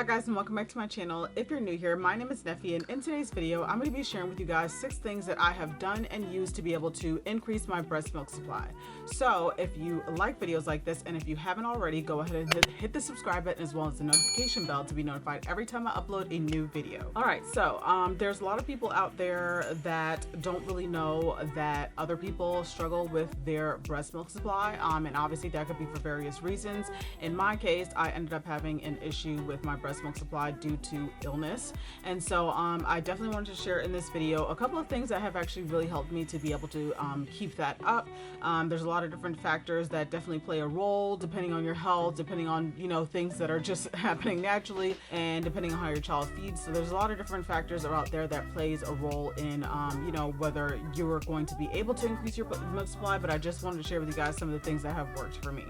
guys, and welcome back to my channel. If you're new here, my name is Neffy, and in today's video I'm going to be sharing with you guys 6 things that I have done and used to be able to increase my breast milk supply. So if you like videos like this, and if you haven't already, go ahead and hit the subscribe button as well as the notification bell to be notified every time I upload a new video. Alright, so there's a lot of people out there that don't really know that other people struggle with their breast milk supply, and obviously that could be for various reasons. In my case, I ended up having an issue with my breast milk supply due to illness, and so I definitely wanted to share in this video a couple of things that have actually really helped me to be able to keep that up. There's a lot of different factors that definitely play a role depending on your health, depending on things that are just happening naturally, and depending on how your child feeds. So there's a lot of different factors out there that plays a role in whether you're going to be able to increase your milk supply. But I just wanted to share with you guys some of the things that have worked for me.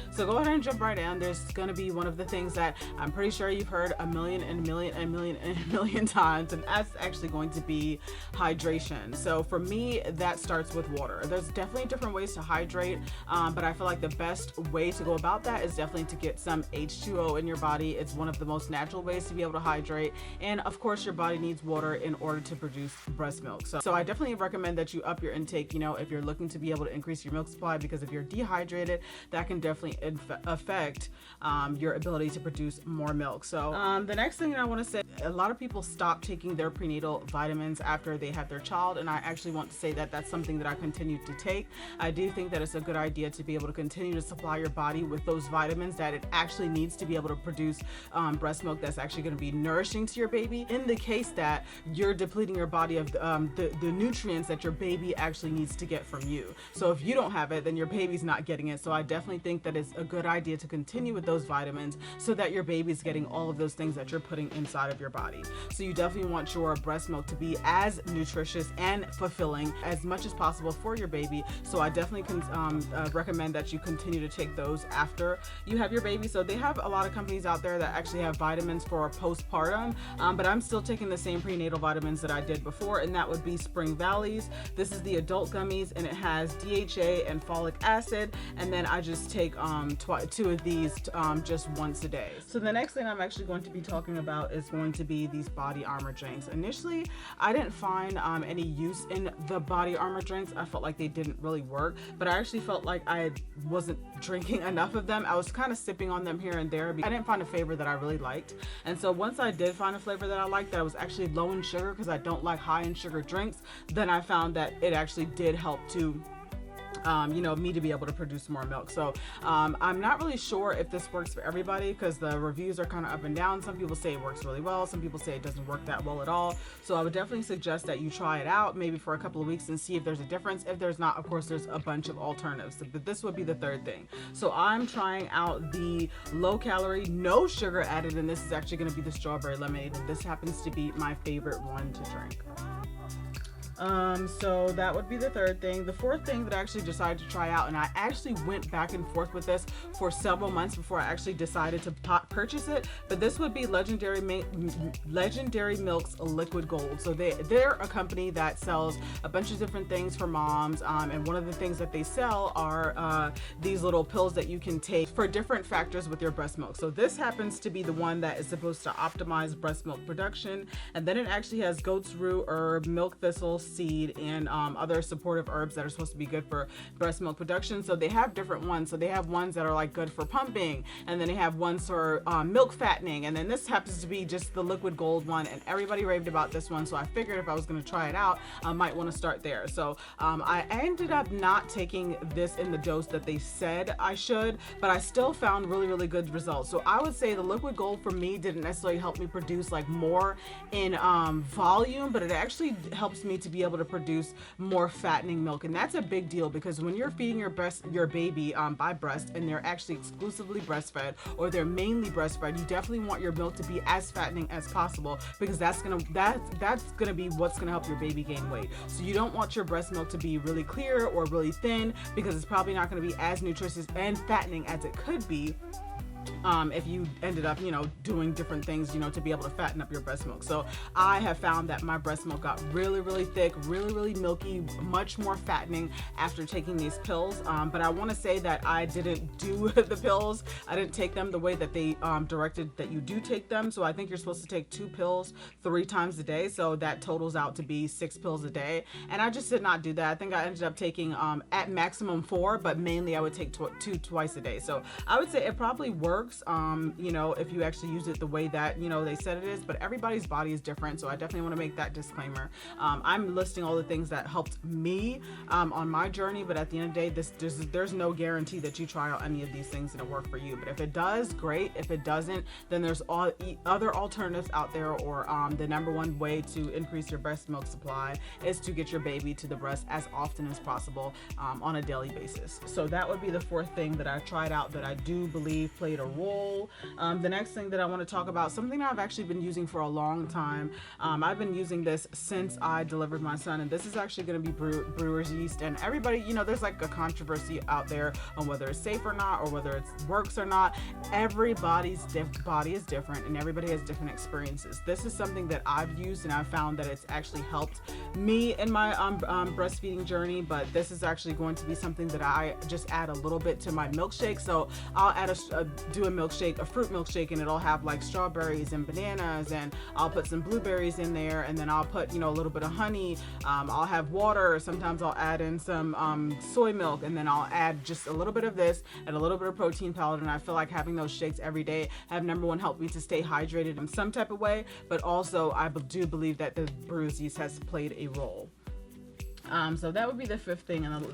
So go ahead and jump right in. There's going to be one of the things that I'm pretty sure you've heard a million times, and that's actually going to be hydration. So for me, that starts with water. There's definitely different ways to hydrate, but I feel like the best way to go about that is definitely to get some H2O in your body. It's one of the most natural ways to be able to hydrate, and of course your body needs water in order to produce breast milk. So I definitely recommend that you up your intake, if you're looking to be able to increase your milk supply, because if you're dehydrated, that can definitely affect your ability to produce more milk. So the next thing I want to say, a lot of people stop taking their prenatal vitamins after they have their child, and I actually want to say that that's something that I continue to take. I do think that it's a good idea to be able to continue to supply your body with those vitamins that it actually needs to be able to produce breast milk that's actually going to be nourishing to your baby, in the case that you're depleting your body of the nutrients that your baby actually needs to get from you. So if you don't have it, then your baby's not getting it. So I definitely think that it's a good idea to continue with those vitamins so that your baby's getting all of those things that you're putting inside of your body. So you definitely want your breast milk to be as nutritious and fulfilling as much as possible for your baby. So I definitely can recommend that you continue to take those after you have your baby. So they have a lot of companies out there that actually have vitamins for postpartum, but I'm still taking the same prenatal vitamins that I did before, and that would be Spring Valley's. This is the adult gummies, and it has DHA and folic acid, and then I just take 2 of these just once a day. So the next thing I'm actually going to be talking about is going to be these body armor drinks. Initially, I didn't find any use in the body armor drinks. I felt like they didn't really work, but I actually felt like I wasn't drinking enough of them. I was kind of sipping on them here and there because I didn't find a flavor that I really liked. And so once I did find a flavor that I liked, that was actually low in sugar, because I don't like high in sugar drinks, then I found that it actually did help to me to be able to produce more milk. So I'm not really sure if this works for everybody, because the reviews are kind of up and down. Some people say it works really well, some people say it doesn't work that well at all. So I would definitely suggest that you try it out maybe for a couple of weeks and see if there's a difference. If there's not, of course there's a bunch of alternatives, but this would be the third thing. So I'm trying out the low calorie, no sugar added, and this is actually going to be the strawberry lemonade, and this happens to be my favorite one to drink. So that would be the third thing. The fourth thing that I actually decided to try out, and I actually went back and forth with this for several months before I actually decided to purchase it, but this would be Legendary Milk's Liquid Gold. So they're a company that sells a bunch of different things for moms, and one of the things that they sell are these little pills that you can take for different factors with your breast milk. So this happens to be the one that is supposed to optimize breast milk production, and then it actually has goat's root herb, milk thistle seed, and other supportive herbs that are supposed to be good for breast milk production. So they have different ones. So they have ones that are like good for pumping, and then they have ones for milk fattening, and then this happens to be just the liquid gold one, and everybody raved about this one. So I figured if I was going to try it out, I might want to start there. So I ended up not taking this in the dose that they said I should, but I still found really good results. So I would say the liquid gold for me didn't necessarily help me produce like more in volume, but it actually helps me to be able to produce more fattening milk, and that's a big deal, because when you're feeding your baby by breast, and they're actually exclusively breastfed or they're mainly breastfed, you definitely want your milk to be as fattening as possible, because that's gonna be what's gonna help your baby gain weight. So you don't want your breast milk to be really clear or really thin, because it's probably not gonna be as nutritious and fattening as it could be if you ended up, doing different things, to be able to fatten up your breast milk. So I have found that my breast milk got really, really thick, really, really milky, much more fattening after taking these pills. But I want to say that I didn't do the pills. I didn't take them the way that they directed that you do take them. So I think you're supposed to take 2 pills 3 times a day. So that totals out to be 6 pills a day. And I just did not do that. I think I ended up taking at maximum 4, but mainly I would take 2 twice a day. So I would say it probably works, if you actually use it the way that, they said it is, but everybody's body is different. So I definitely want to make that disclaimer. I'm listing all the things that helped me on my journey, but at the end of the day, there's no guarantee that you try out any of these things and it'll work for you. But if it does, great. If it doesn't, then there's other alternatives out there, or the number one way to increase your breast milk supply is to get your baby to the breast as often as possible on a daily basis. So that would be the 4th thing that I tried out that I do believe played a role. The next thing that I want to talk about, something that I've actually been using for a long time. I've been using this since I delivered my son, and this is actually going to be Brewers Yeast. And everybody, there's like a controversy out there on whether it's safe or not, or whether it works or not. Everybody's body is different, and everybody has different experiences. This is something that I've used, and I've found that it's actually helped me in my breastfeeding journey. But this is actually going to be something that I just add a little bit to my milkshake. So I'll add do a milkshake, a fruit milkshake, and it'll have like strawberries and bananas, and I'll put some blueberries in there, and then I'll put a little bit of honey. I'll have water. Sometimes I'll add in some soy milk, and then I'll add just a little bit of this and a little bit of protein powder. And I feel like having those shakes every day have, number one, helped me to stay hydrated in some type of way, but also I do believe that the Brewers Yeast has played a role. So that would be the 5th thing. And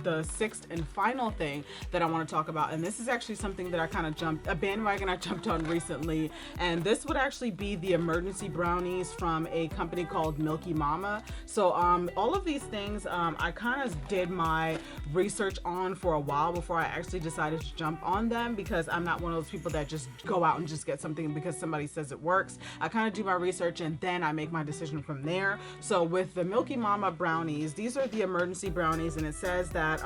the 6th and final thing that I want to talk about, and this is actually something that I kind of a bandwagon I jumped on recently, and this would actually be the emergency brownies from a company called Milky Mama. So all of these things I kind of did my research on for a while before I actually decided to jump on them, because I'm not one of those people that just go out and just get something because somebody says it works. I kind of do my research and then I make my decision from there. So with the Milky Mama brownies, these are the emergency brownies, and it says that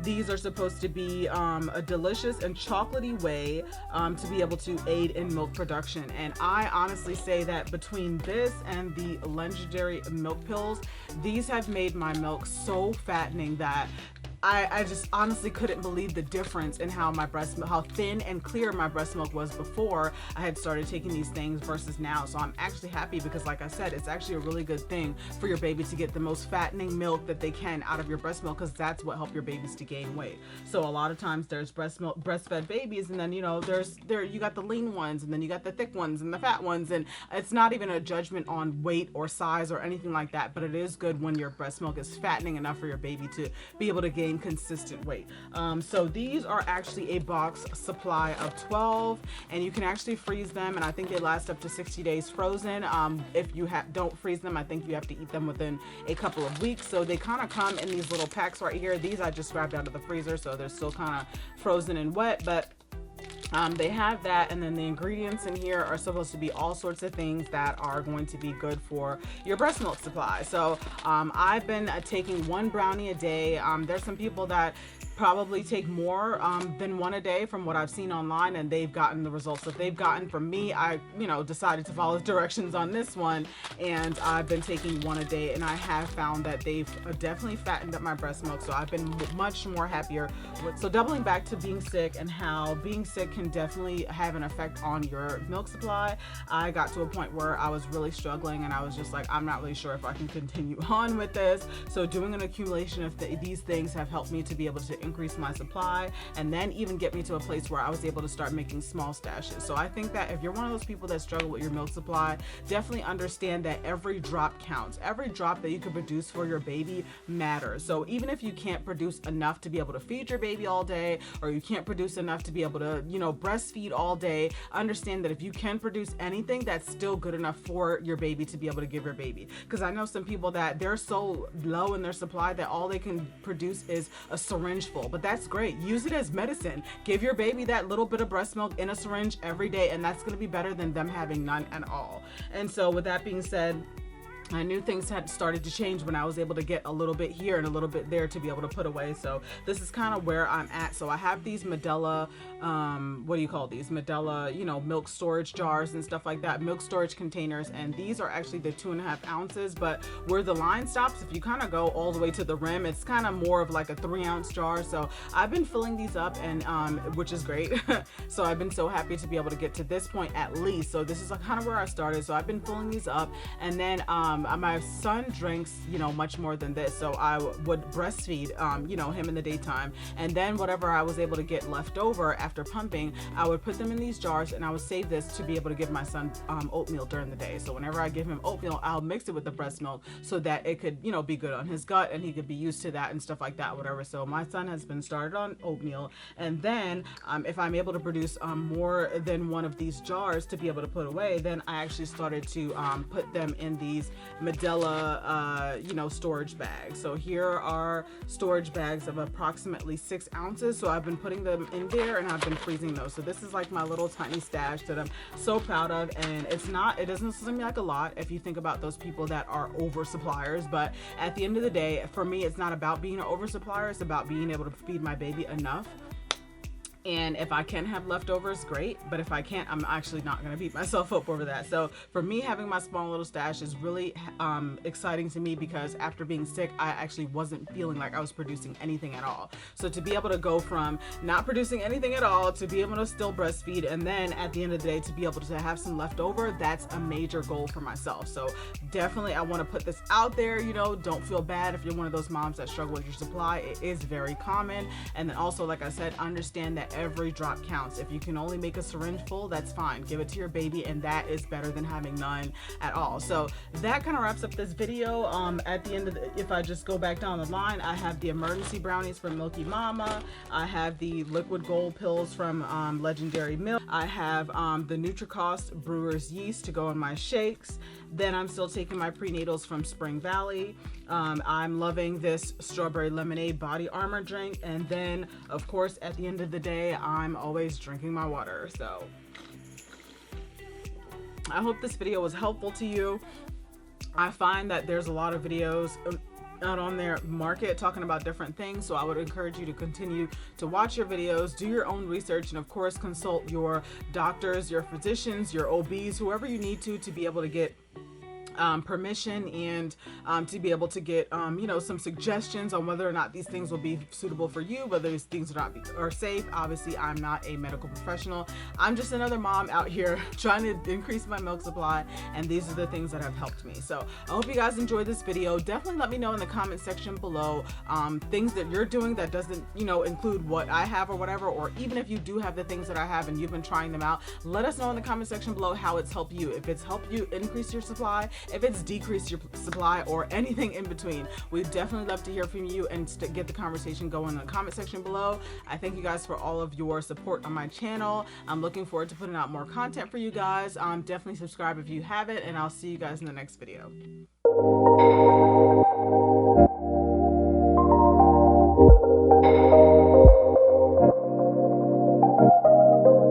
these are supposed to be a delicious and chocolatey way to be able to aid in milk production. And I honestly say that between this and the legendary milk pills, these have made my milk so fattening that I just honestly couldn't believe the difference in how how thin and clear my breast milk was before I had started taking these things versus now. So I'm actually happy, because like I said, it's actually a really good thing for your baby to get the most fattening milk that they can out of your breast milk, because that's what helps your babies to gain weight. So a lot of times there's breastfed babies, and then you got the lean ones, and then you got the thick ones and the fat ones, and it's not even a judgment on weight or size or anything like that, but it is good when your breast milk is fattening enough for your baby to be able to gain consistent weight. So these are actually a box supply of 12, and you can actually freeze them, and I think they last up to 60 days frozen. If you don't freeze them, I think you have to eat them within a couple of weeks. So they kind of come in these little packs right here. These I just grabbed out of the freezer, so they're still kind of frozen and wet, but they have that, and then the ingredients in here are supposed to be all sorts of things that are going to be good for your breast milk supply. So I've been taking 1 brownie a day. There's some people that probably take more than 1 a day from what I've seen online, and they've gotten the results that they've gotten. From me, I decided to follow the directions on this one, and I've been taking 1 a day, and I have found that they've definitely fattened up my breast milk. So I've been much more happier with. So doubling back to being sick and how being sick can definitely have an effect on your milk supply, I got to a point where I was really struggling, and I was just like, I'm not really sure if I can continue on with this. So doing an accumulation of these things have helped me to be able to increase my supply, and then even get me to a place where I was able to start making small stashes. So I think that if you're one of those people that struggle with your milk supply, definitely understand that every drop counts. Every drop that you can produce for your baby matters. So even if you can't produce enough to be able to feed your baby all day, or you can't produce enough to be able to, breastfeed all day, understand that if you can produce anything, that's still good enough for your baby to be able to give your baby. Because I know some people that they're so low in their supply that all they can produce is a syringe full, but that's great. Use it as medicine. Give your baby that little bit of breast milk in a syringe every day, and that's going to be better than them having none at all. And so with that being said, I knew things had started to change when I was able to get a little bit here and a little bit there to be able to put away. So this is kind of where I'm at. So I have these Medela, what do you call these? Medela, you know, milk storage jars and stuff like that, milk storage containers. And these are actually the 2.5 ounces, but where the line stops, if you kind of go all the way to the rim, it's kind of more of like a 3-ounce jar. So I've been filling these up, and which is great. So I've been so happy to be able to get to this point at least. So this is kind of where I started. So I've been filling these up, and then my son drinks, you know, much more than this, so I would breastfeed, you know, him in the daytime, and then whatever I was able to get left over after pumping, I would put them in these jars, and I would save this to be able to give my son oatmeal during the day. So whenever I give him oatmeal, I'll mix it with the breast milk so that it could, you know, be good on his gut and he could be used to that and stuff like that, whatever. So my son has been started on oatmeal, and then if I'm able to produce more than one of these jars to be able to put away, then I actually started to put them in these Medela, you know, storage bags. So here are storage bags of approximately 6 ounces. So I've been putting them in there, and I've been freezing those. So this is like my little tiny stash that I'm so proud of. And it doesn't seem like a lot if you think about those people that are oversuppliers. But at the end of the day, for me, it's not about being an oversupplier. It's about being able to feed my baby enough. And if I can have leftovers, great. But if I can't, I'm actually not going to beat myself up over that. So for me, having my small little stash is really exciting to me, because after being sick, I actually wasn't feeling like I was producing anything at all. So to be able to go from not producing anything at all to be able to still breastfeed, and then at the end of the day to be able to have some leftover, that's a major goal for myself. So definitely I want to put this out there. You know, don't feel bad if you're one of those moms that struggle with your supply. It is very common. And then also, like I said, understand that every drop counts. If you can only make a syringe full, that's fine. Give it to your baby, and that is better than having none at all. So that kind of wraps up this video. At the end of if I just go back down the line, I have the emergency brownies from Milky Mama. I have the liquid gold pills from Legendary Milk. I have the Nutricost Brewers Yeast to go in my shakes. Then I'm still taking my prenatals from Spring Valley. I'm loving this strawberry lemonade body armor drink. And then, of course, at the end of the day, I'm always drinking my water. So I hope this video was helpful to you. I find that there's a lot of videos out on their market talking about different things, so I would encourage you to continue to watch your videos, do your own research, and of course consult your doctors, your physicians, your OBs, whoever you need to be able to get permission and to be able to get you know, some suggestions on whether or not these things will be suitable for you, whether these things are safe. Obviously, I'm not a medical professional. I'm just another mom out here trying to increase my milk supply, and these are the things that have helped me. So I hope you guys enjoyed this video. Definitely let me know in the comment section below things that you're doing that doesn't, you know, include what I have or whatever, or even if you do have the things that I have and you've been trying them out, let us know in the comment section below how it's helped you. If it's helped you increase your supply, if it's decreased your supply, or anything in between. We'd definitely love to hear from you and get the conversation going in the comment section below. I thank you guys for all of your support on my channel. I'm looking forward to putting out more content for you guys. Definitely subscribe if you haven't, and I'll see you guys in the next video.